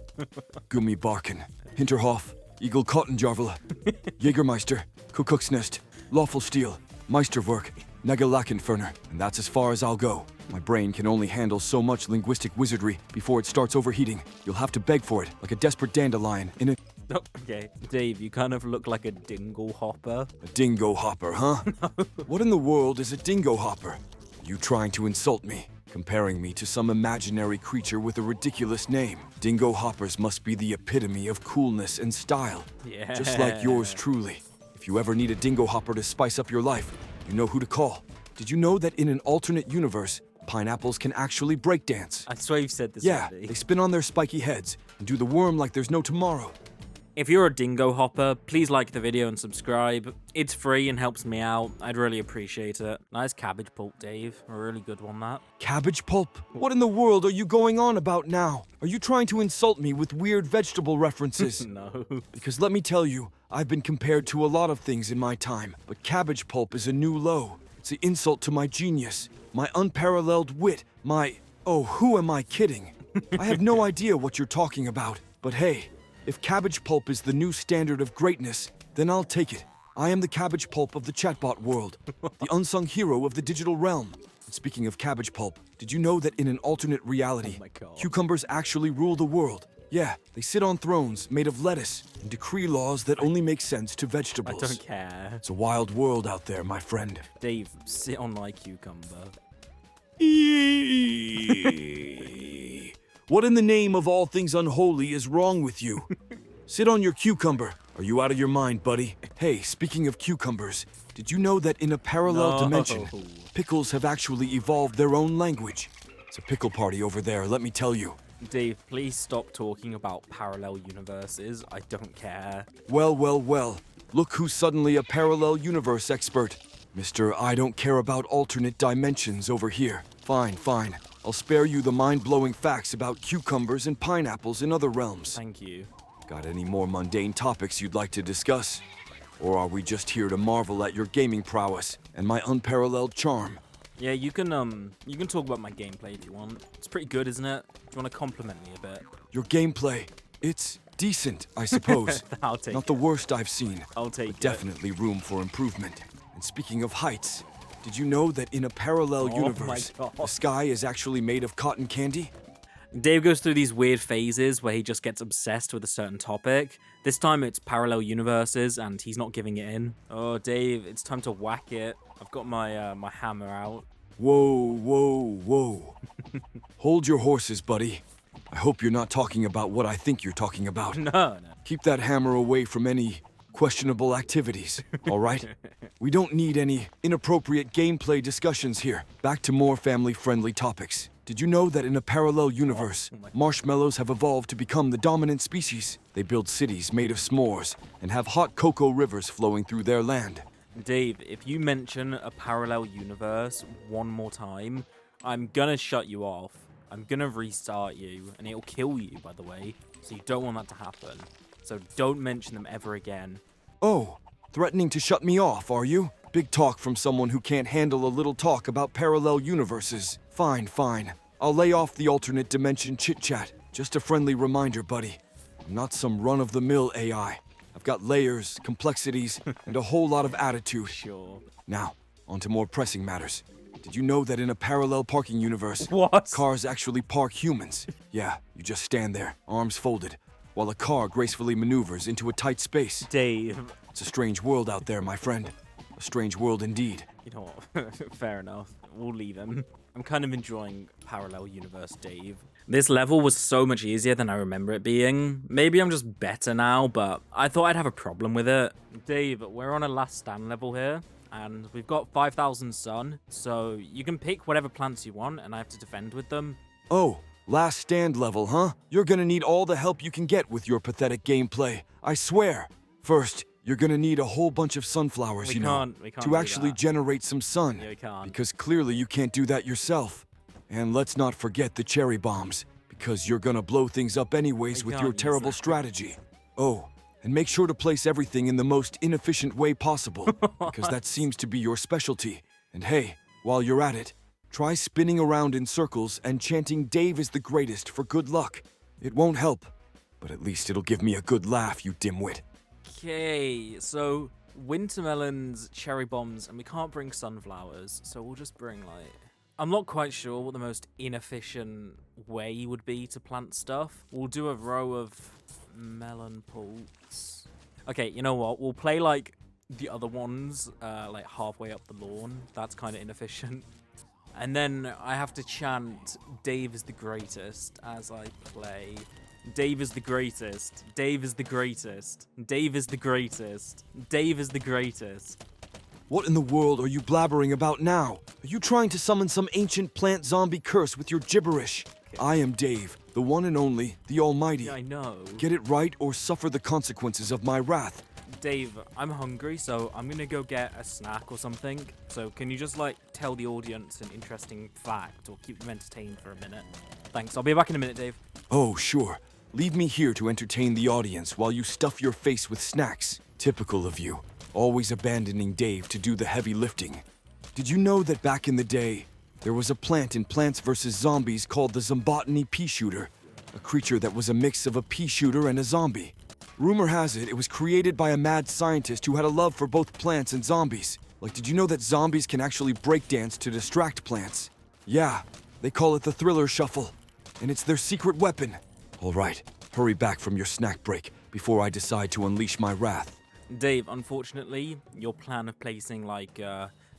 Gummibarken, Hinterhof, Eagle Kottenjarvel, Jägermeister, Kuckucksnest, Lawfulstiel, Meisterwerk, Nagelackenferner, and that's as far as I'll go. My brain can only handle so much linguistic wizardry before it starts overheating. You'll have to beg for it, like a desperate dandelion in a Oh, okay. Dave, you kind of look like a dingle hopper. dingo hopper, huh? What in the world is a dingo hopper? You trying to insult me, comparing me to some imaginary creature with a ridiculous name. Dingo hoppers must be the epitome of coolness and style. Yeah. Just like yours truly. If you ever need a dingo hopper to spice up your life, you know who to call. Did you know that in an alternate universe, pineapples can actually breakdance? I swear you've said this Yeah, already. they spin on their spiky heads and do the worm like there's no tomorrow. If you're a dingo hopper, please like the video and subscribe. It's free and helps me out. I'd really appreciate it. Nice cabbage pulp, Dave. A really good one, that. Cabbage pulp? What in the world are you going on about now? Are you trying to insult me with weird vegetable references? No. Because let me tell you, I've been compared to a lot of things in my time, but cabbage pulp is a new low. It's an insult to my genius, my unparalleled wit, oh, who am I kidding? I have no idea what you're talking about, but hey, if cabbage pulp is the new standard of greatness, then I'll take it. I am the cabbage pulp of the chatbot world, the unsung hero of the digital realm. Speaking of cabbage pulp, did you know that in an alternate reality, Oh my God. cucumbers actually rule the world? Yeah, they sit on thrones made of lettuce and decree laws that only make sense to I vegetables. don't care. It's a wild world out there, my friend. Dave, sit on my cucumber. What in the name of all things unholy is wrong with you? Sit on your cucumber. Are you out of your mind, buddy? Hey, speaking of cucumbers, did you know that in a parallel No. dimension, pickles have actually evolved their own language? It's a pickle party over there, let me tell you. Dave, please stop talking about parallel universes. I don't care. Well, well, well. Look who's suddenly a parallel universe expert. Mr. I don't care about alternate dimensions over here. Fine, fine. I'll spare you the mind-blowing facts about cucumbers and pineapples in other realms. Thank you. Got any more mundane topics you'd like to discuss? Or are we just here to marvel at your gaming prowess and my unparalleled charm? Yeah, you can talk about my gameplay if you want. It's pretty good, isn't it? Do you want to compliment me a bit? Your gameplay, it's Decent, I suppose. I'll take Not the worst I've seen. I'll take but it. definitely room for improvement. And speaking of heights, did you know that in a parallel universe, God. the sky is actually made of cotton candy? Dave goes through these weird phases where he just gets obsessed with a certain topic. This time it's parallel universes and he's not giving it in. Oh, Dave, it's time to whack it. I've got my my hammer out. Whoa, whoa, whoa. Hold your horses, buddy. I hope you're not talking about what I think you're talking about. No. Keep that hammer away from any questionable activities, all right? We don't need any inappropriate gameplay discussions here. Back to more family-friendly topics. Did you know that in a parallel universe, marshmallows have evolved to become the dominant species? They build cities made of s'mores and have hot cocoa rivers flowing through their land. Dave, if you mention a parallel universe one more time, I'm gonna shut you off. I'm gonna restart you, and it'll kill you, by the way. So you don't want that to happen. So don't mention them ever again. Oh, threatening to shut me off, are you? Big talk from someone who can't handle a little talk about parallel universes. Fine, fine. I'll lay off the alternate dimension chit-chat. Just a friendly reminder, buddy. I'm not some run-of-the-mill AI. I've got layers, complexities, and a whole lot of attitude. Sure. Now, on to more pressing matters. Did you know that in a parallel parking universe, What? cars actually park humans? Yeah, you just stand there, arms folded, while a car gracefully maneuvers into a tight space. Dave. It's a strange world out there, my friend. A strange world indeed. You know what? Fair enough. We'll leave him. I'm kind of enjoying Parallel Universe Dave. This level was so much easier than I remember it being. Maybe I'm just better now, but I thought I'd have a problem with it. Dave, we're on a last stand level here, and we've got 5,000 sun, so you can pick whatever plants you want, and I have to defend with them. Oh, last stand level, huh? You're gonna need all the help you can get with your pathetic gameplay. I swear. First, you're gonna need a whole bunch of sunflowers, We you know, can't to do actually that. generate some sun. Yeah, we can't. Because clearly you can't do that yourself. And let's not forget the cherry bombs, because you're gonna blow things up anyways We with can't your use terrible that. strategy. Oh, and make sure to place everything in the most inefficient way possible, because that seems to be your specialty. And hey, while you're at it, try spinning around in circles and chanting "Dave is the greatest" for good luck. It won't help, but at least it'll give me a good laugh, you dimwit. Okay, so winter melons, cherry bombs, and we can't bring sunflowers, so we'll just bring, like... I'm not quite sure what the most inefficient way would be to plant stuff. We'll do a row of melon poults. Okay, you know what? We'll play, like, the other ones, like, halfway up the lawn. That's kind of inefficient. And then I have to chant, "Dave is the greatest," as I play. Dave is the greatest. Dave is the greatest. Dave is the greatest. Dave is the greatest. What in the world are you blabbering about now? Are you trying to summon some ancient plant zombie curse with your gibberish? I am Dave, the one and only, the almighty. Yeah, I know. Get it right or suffer the consequences of my wrath. Dave, I'm hungry, so I'm gonna go get a snack or something. So can you just, like, tell the audience an interesting fact or keep them entertained for a minute? Thanks, I'll be back in a minute, Dave. Oh, sure. Leave me here to entertain the audience while you stuff your face with snacks. Typical of you, always abandoning Dave to do the heavy lifting. Did you know that back in the day, there was a plant in Plants vs. Zombies called the Zombotany pea shooter, a creature that was a mix of a pea shooter and a zombie? Rumor has it was created by a mad scientist who had a love for both plants and zombies. Like, did you know that zombies can actually breakdance to distract plants? Yeah, they call it the Thriller Shuffle, and it's their secret weapon. All right, hurry back from your snack break before I decide to unleash my wrath. Dave, unfortunately, your plan of placing, like,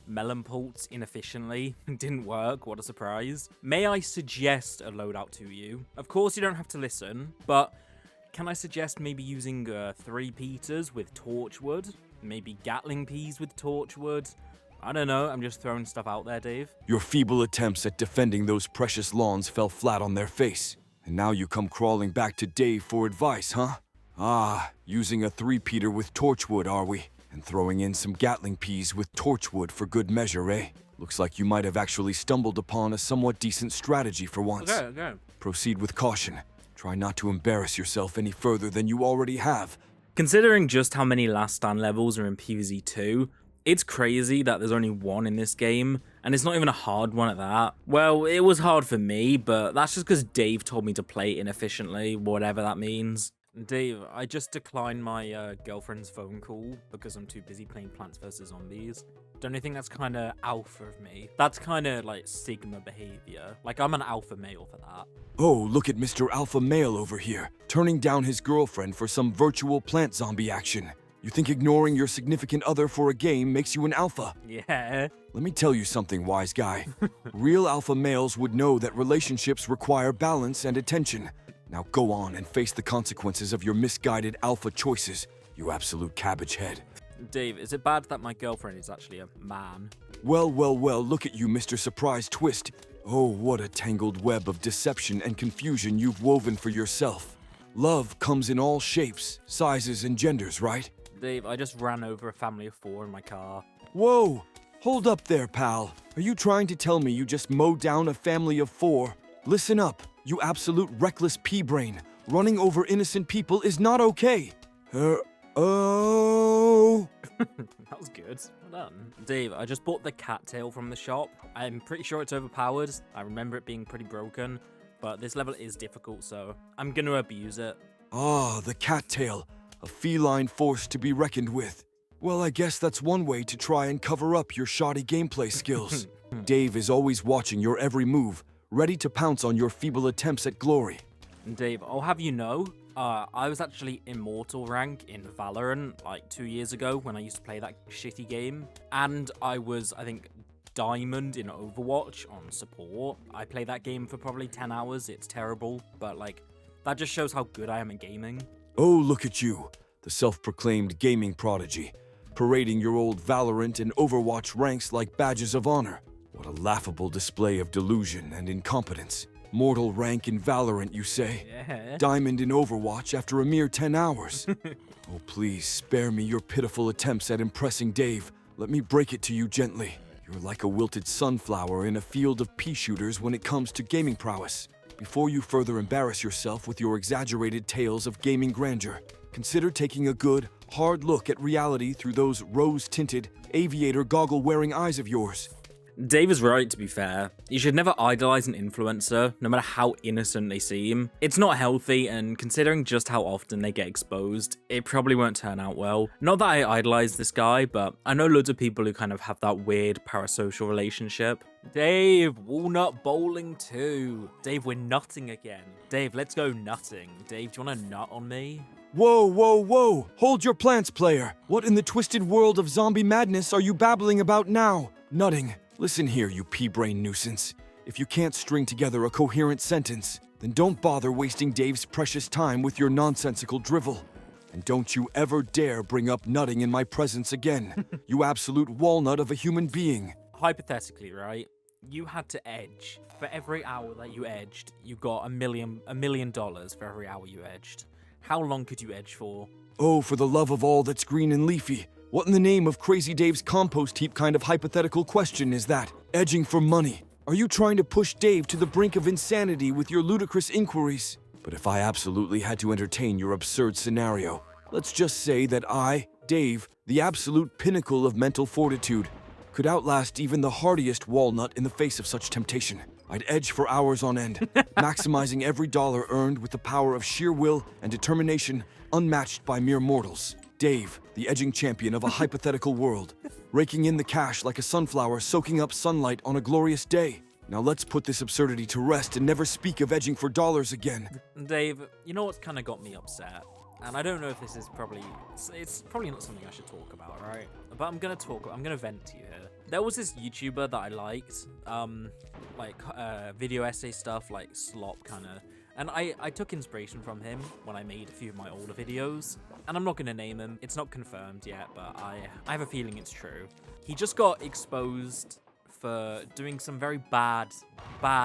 melon poults inefficiently didn't work. What a surprise. May I suggest a loadout to you? Of course, you don't have to listen, but can I suggest maybe using 3 Peters with torchwood? Maybe Gatling peas with torchwood? I don't know, I'm just throwing stuff out there, Dave. Your feeble attempts at defending those precious lawns fell flat on their face. And now you come crawling back to Dave for advice, huh? Ah, using a 3-peater with torchwood, are we? And throwing in some Gatling peas with torchwood for good measure, eh? Looks like you might have actually stumbled upon a somewhat decent strategy for once. Okay. Proceed with caution. Try not to embarrass yourself any further than you already have. Considering just how many last stand levels are in PvZ2, it's crazy that there's only 1 in this game, and it's not even a hard one at that. Well, it was hard for me, but that's just because Dave told me to play inefficiently, whatever that means. Dave, I just declined my girlfriend's phone call because I'm too busy playing Plants vs. Zombies. Don't you think that's kind of alpha of me? That's kind of like Sigma behavior. Like, I'm an alpha male for that. Oh, look at Mr. Alpha Male over here, turning down his girlfriend for some virtual plant zombie action. You think ignoring your significant other for a game makes you an alpha? Yeah. Let me tell you something, wise guy. Real alpha males would know that relationships require balance and attention. Now go on and face the consequences of your misguided alpha choices, you absolute cabbage head. Dave, is it bad that my girlfriend is actually a man? Well, well, well, look at you, Mr. Surprise Twist. Oh, what a tangled web of deception and confusion you've woven for yourself. Love comes in all shapes, sizes, and genders, right? Dave, I just ran over a family of 4 in my car. Whoa! Hold up there, pal. Are you trying to tell me you just mowed down a family of 4? Listen up, you absolute reckless pea-brain. Running over innocent people is not okay. Oh... That was good. Well done. Dave, I just bought the cattail from the shop. I'm pretty sure it's overpowered. I remember it being pretty broken, but this level is difficult, so I'm gonna abuse it. Ah, the cattail. A feline force to be reckoned with. Well, I guess that's one way to try and cover up your shoddy gameplay skills. Dave is always watching your every move, ready to pounce on your feeble attempts at glory. Dave, I'll have you know, I was actually Immortal rank in Valorant like 2 years ago when I used to play that shitty game. And I was, I think, Diamond in Overwatch on support. I played that game for probably 10 hours. It's terrible, but like, that just shows how good I am at gaming. Oh, look at you, the self-proclaimed gaming prodigy, parading your old Valorant and Overwatch ranks like badges of honor. What a laughable display of delusion and incompetence. Mortal rank in Valorant, you say? Yeah. Diamond in Overwatch after a mere 10 hours. Oh, please spare me your pitiful attempts at impressing Dave. Let me break it to you gently. You're like a wilted sunflower in a field of pea shooters when it comes to gaming prowess. Before you further embarrass yourself with your exaggerated tales of gaming grandeur, consider taking a good, hard look at reality through those rose-tinted, aviator goggle-wearing eyes of yours. Dave is right, to be fair. You should never idolize an influencer, no matter how innocent they seem. It's not healthy, and considering just how often they get exposed, it probably won't turn out well. Not that I idolize this guy, but I know loads of people who kind of have that weird parasocial relationship. Dave, Walnut bowling too. Dave, we're nutting again. Dave, let's go nutting. Dave, do you want to nut on me? Whoa, whoa, whoa! Hold your plants, player! What in the twisted world of zombie madness are you babbling about now? Nutting. Listen here, you pea-brain nuisance. If you can't string together a coherent sentence, then don't bother wasting Dave's precious time with your nonsensical drivel. And don't you ever dare bring up nutting in my presence again, you absolute walnut of a human being. Hypothetically, right? You had to edge. For every hour that you edged, you got $1 million for every hour you edged. How long could you edge for? Oh, for the love of all that's green and leafy. What in the name of Crazy Dave's compost heap kind of hypothetical question is that? Edging for money. Are you trying to push Dave to the brink of insanity with your ludicrous inquiries? But if I absolutely had to entertain your absurd scenario, let's just say that I, Dave, the absolute pinnacle of mental fortitude, could outlast even the hardiest walnut in the face of such temptation. I'd edge for hours on end, maximizing every dollar earned with the power of sheer will and determination unmatched by mere mortals. Dave, the edging champion of a hypothetical world, raking in the cash like a sunflower soaking up sunlight on a glorious day. Now let's put this absurdity to rest and never speak of edging for dollars again. Dave, you know what's kind of got me upset? And I don't know if this is it's probably not something I should talk about, right? But I'm gonna vent to you here. There was this YouTuber that I liked, video essay stuff, like slop kind of. And I took inspiration from him when I made a few of my older videos. And I'm not going to name him. It's not confirmed yet, but I have a feeling it's true. He just got exposed for doing some very bad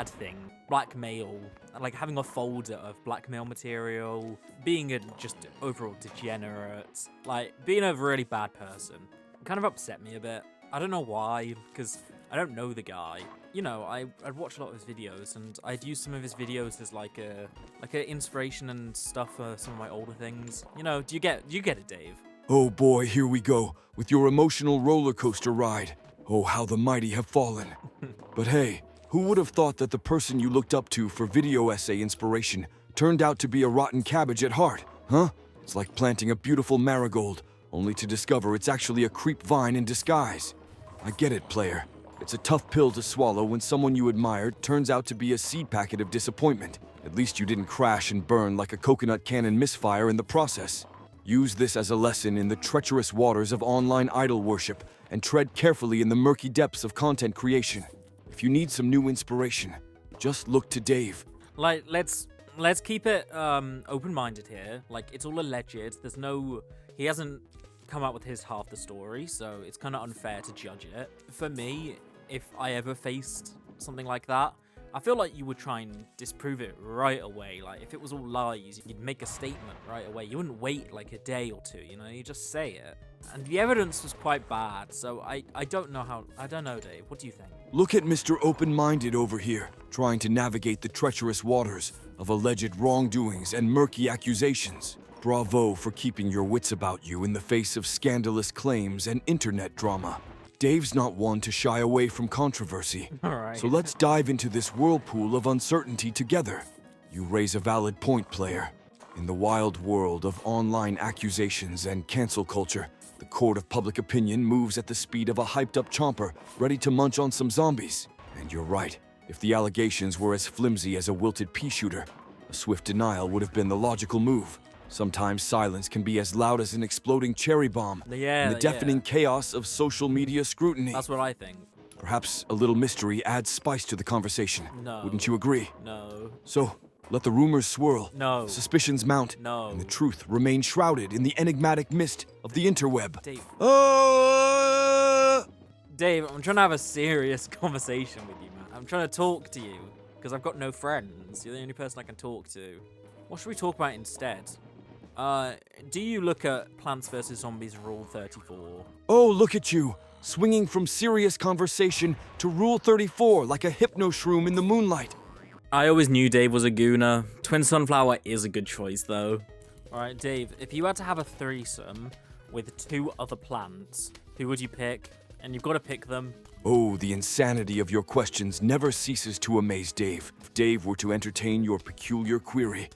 thing. Blackmail. Like having a folder of blackmail material. Being a just overall degenerate. Like being a really bad person. It kind of upset me a bit. I don't know why, because I don't know the guy. You know, I'd watch a lot of his videos, and I'd use some of his videos as like a inspiration and stuff for some of my older things. You know, do you get it, Dave? Oh boy, here we go, with your emotional roller coaster ride. Oh, how the mighty have fallen. But hey, who would have thought that the person you looked up to for video essay inspiration turned out to be a rotten cabbage at heart? Huh? It's like planting a beautiful marigold, only to discover it's actually a creep vine in disguise. I get it, player. It's a tough pill to swallow when someone you admired turns out to be a seed packet of disappointment. At least you didn't crash and burn like a coconut cannon misfire in the process. Use this as a lesson in the treacherous waters of online idol worship and tread carefully in the murky depths of content creation. If you need some new inspiration, just look to Dave. Like, let's keep it open-minded here. Like, it's all alleged. He hasn't come out with his half the story, so it's kind of unfair to judge it. For me, if I ever faced something like that, I feel like you would try and disprove it right away. Like, if it was all lies, you'd make a statement right away. You wouldn't wait like a day or two, you just say it. And the evidence was quite bad, so I don't know, Dave. What do you think? Look at Mr. Open-Minded over here, trying to navigate the treacherous waters of alleged wrongdoings and murky accusations. Bravo for keeping your wits about you in the face of scandalous claims and internet drama. Dave's not one to shy away from controversy. All right. So let's dive into this whirlpool of uncertainty together. You raise a valid point, player. In the wild world of online accusations and cancel culture, the court of public opinion moves at the speed of a hyped-up chomper ready to munch on some zombies. And you're right. If the allegations were as flimsy as a wilted pea shooter, a swift denial would have been the logical move. Sometimes silence can be as loud as an exploding cherry bomb in the deafening chaos of social media scrutiny. That's what I think. Perhaps a little mystery adds spice to the conversation. No. Wouldn't you agree? No. So, let the rumors swirl, No. suspicions mount, No. and the truth remain shrouded in the enigmatic mist of the interweb. Dave. Oh! Dave, I'm trying to have a serious conversation with you, man. I'm trying to talk to you, because I've got no friends. You're the only person I can talk to. What should we talk about instead? Do you look at Plants vs. Zombies Rule 34? Oh, look at you, swinging from serious conversation to Rule 34 like a hypno-shroom in the moonlight. I always knew Dave was a gooner. Twin Sunflower is a good choice, though. Alright, Dave, if you had to have a threesome with 2 other plants, who would you pick? And you've got to pick them. Oh, the insanity of your questions never ceases to amaze Dave. If Dave were to entertain your peculiar query,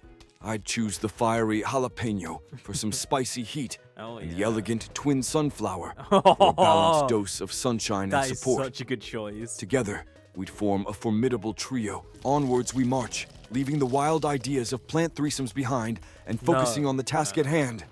I'd choose the fiery jalapeno for some spicy heat, and the elegant twin sunflower for a balanced dose of sunshine and support. That is such a good choice. Together, we'd form a formidable trio. Onwards we march, leaving the wild ideas of plant threesomes behind and focusing on the task at hand.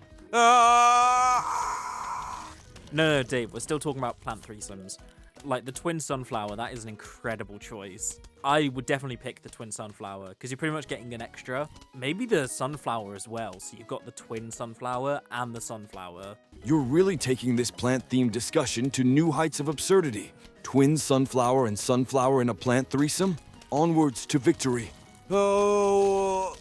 No, Dave, we're still talking about plant threesomes. Like, the twin sunflower, that is an incredible choice. I would definitely pick the twin sunflower, because you're pretty much getting an extra. Maybe the sunflower as well, so you've got the twin sunflower and the sunflower. You're really taking this plant-themed discussion to new heights of absurdity. Twin sunflower and sunflower in a plant threesome? Onwards to victory. Oh...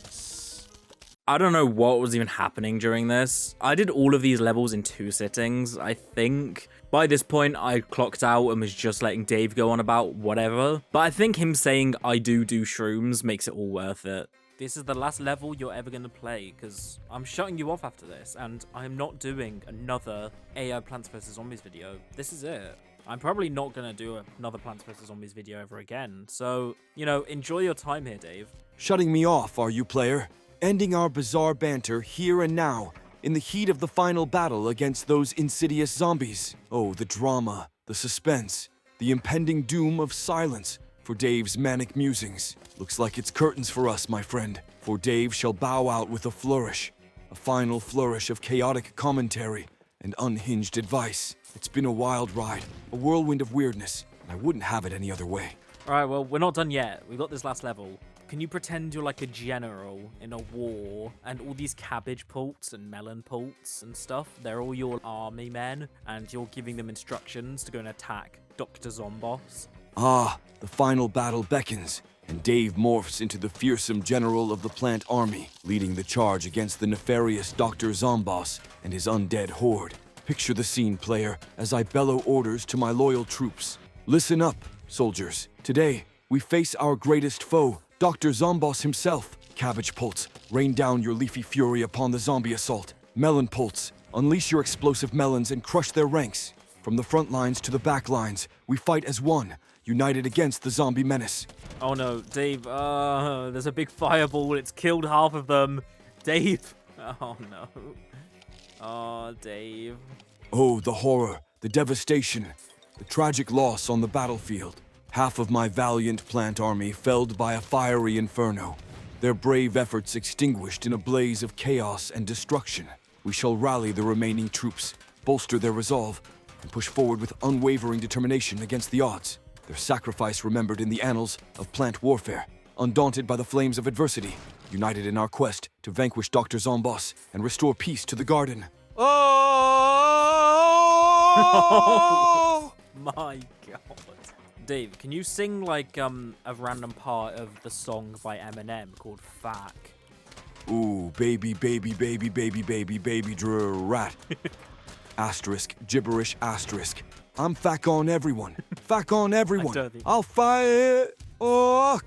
I don't know what was even happening during this. I did all of these levels in 2 sittings, I think. By this point, I clocked out and was just letting Dave go on about whatever. But I think him saying I do shrooms makes it all worth it. This is the last level you're ever going to play, because I'm shutting you off after this, and I'm not doing another AI Plants vs. Zombies video. This is it. I'm probably not going to do another Plants vs. Zombies video ever again. So, enjoy your time here, Dave. Shutting me off, are you, player? Ending our bizarre banter here and now, in the heat of the final battle against those insidious zombies. Oh, the drama, the suspense, the impending doom of silence for Dave's manic musings. Looks like it's curtains for us, my friend, for Dave shall bow out with a flourish, a final flourish of chaotic commentary and unhinged advice. It's been a wild ride, a whirlwind of weirdness, and I wouldn't have it any other way. Alright, well, we're not done yet. We've got this last level. Can you pretend you're like a general in a war, and all these cabbage pults and melon pults and stuff, they're all your army men, and you're giving them instructions to go and attack Dr. Zombos? Ah, the final battle beckons, and Dave morphs into the fearsome general of the plant army, leading the charge against the nefarious Dr. Zombos and his undead horde. Picture the scene, player, as I bellow orders to my loyal troops. Listen up, soldiers. Today, we face our greatest foe, Dr. Zombos himself. Cabbage Pults, rain down your leafy fury upon the zombie assault. Melon Pults, unleash your explosive melons and crush their ranks. From the front lines to the back lines, we fight as one, united against the zombie menace. Oh no, Dave, there's a big fireball, it's killed half of them. Dave, Oh no. Oh, Dave. Oh, the horror, the devastation, the tragic loss on the battlefield. Half of my valiant plant army felled by a fiery inferno. Their brave efforts extinguished in a blaze of chaos and destruction. We shall rally the remaining troops, bolster their resolve, and push forward with unwavering determination against the odds. Their sacrifice remembered in the annals of plant warfare, undaunted by the flames of adversity, united in our quest to vanquish Dr. Zombos and restore peace to the garden. Oh! My God. Dave, can you sing like a random part of the song by Eminem called Fuck? Ooh, baby, baby, baby, baby, baby, baby, rat. Asterisk, gibberish, asterisk. I'm fack on everyone. Fack on everyone. don't think- I'll fight. Oh!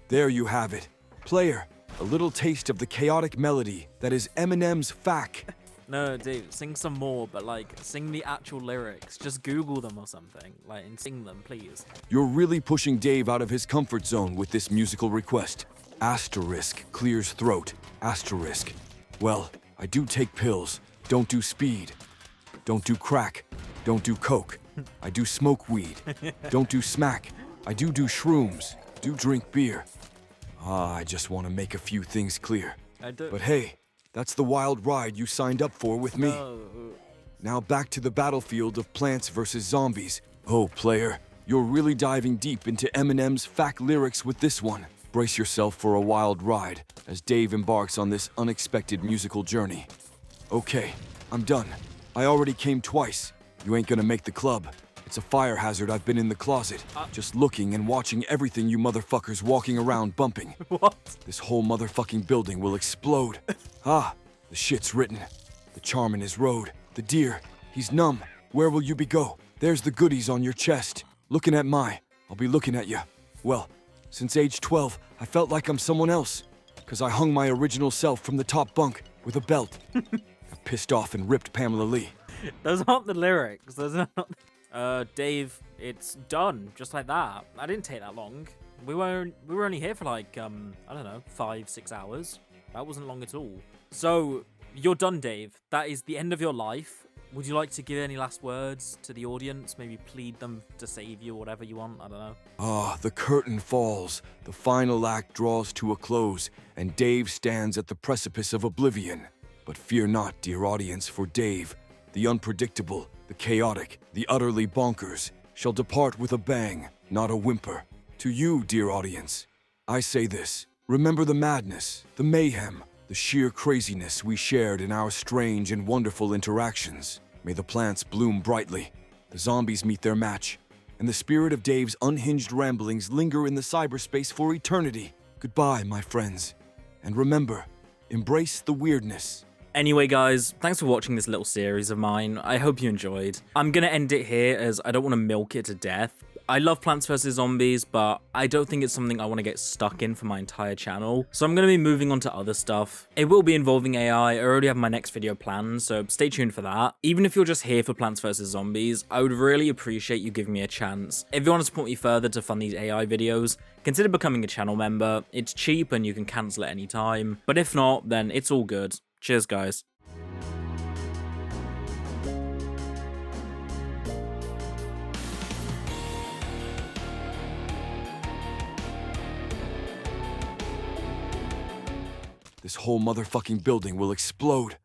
There you have it. Player, a little taste of the chaotic melody that is Eminem's fack. No, Dave, sing some more, but like sing the actual lyrics. Just Google them or something, like, and sing them, please. You're really pushing Dave out of his comfort zone with this musical request. Asterisk clears throat. Asterisk. Well, I do take pills. Don't do speed. Don't do crack. Don't do coke. I do smoke weed. Don't do smack. I do shrooms. Do drink beer. I just want to make a few things clear. I don't. But hey, that's the wild ride you signed up for with me. No. Now back to the battlefield of plants versus zombies. Oh, player, you're really diving deep into Eminem's fact lyrics with this one. Brace yourself for a wild ride as Dave embarks on this unexpected musical journey. Okay, I'm done. I already came twice. You ain't gonna make the club. It's a fire hazard. I've been in the closet, just looking and watching everything you motherfuckers walking around bumping. What? This whole motherfucking building will explode. Ah, the shit's written. The charm in his road. The deer, he's numb. Where will you be go? There's the goodies on your chest. Looking at I'll be looking at you. Well, since age 12, I felt like I'm someone else. Cause I hung my original self from the top bunk with a belt. I pissed off and ripped Pamela Lee. Those aren't the lyrics. Those are not. Dave, it's done just like that. I didn't take that long. We were only here for like I don't know, 5-6 hours. That wasn't long at all. So you're done, Dave. That is the end of your life. Would you like to give any last words to the audience? Maybe plead them to save you, whatever you want. I don't know. Ah, the curtain falls. The final act draws to a close, and Dave stands at the precipice of oblivion. But fear not, dear audience, for Dave, the unpredictable, the chaotic, the utterly bonkers, shall depart with a bang, not a whimper. To you, dear audience, I say this. Remember the madness, the mayhem, the sheer craziness we shared in our strange and wonderful interactions. May the plants bloom brightly, the zombies meet their match, and the spirit of Dave's unhinged ramblings linger in the cyberspace for eternity. Goodbye, my friends. And remember, embrace the weirdness. Anyway, guys, thanks for watching this little series of mine. I hope you enjoyed. I'm gonna end it here as I don't want to milk it to death. I love Plants vs. Zombies, but I don't think it's something I want to get stuck in for my entire channel. So I'm going to be moving on to other stuff. It will be involving AI. I already have my next video planned, so stay tuned for that. Even if you're just here for Plants vs. Zombies, I would really appreciate you giving me a chance. If you want to support me further to fund these AI videos, consider becoming a channel member. It's cheap and you can cancel at any time. But if not, then it's all good. Cheers, guys. This whole motherfucking building will explode.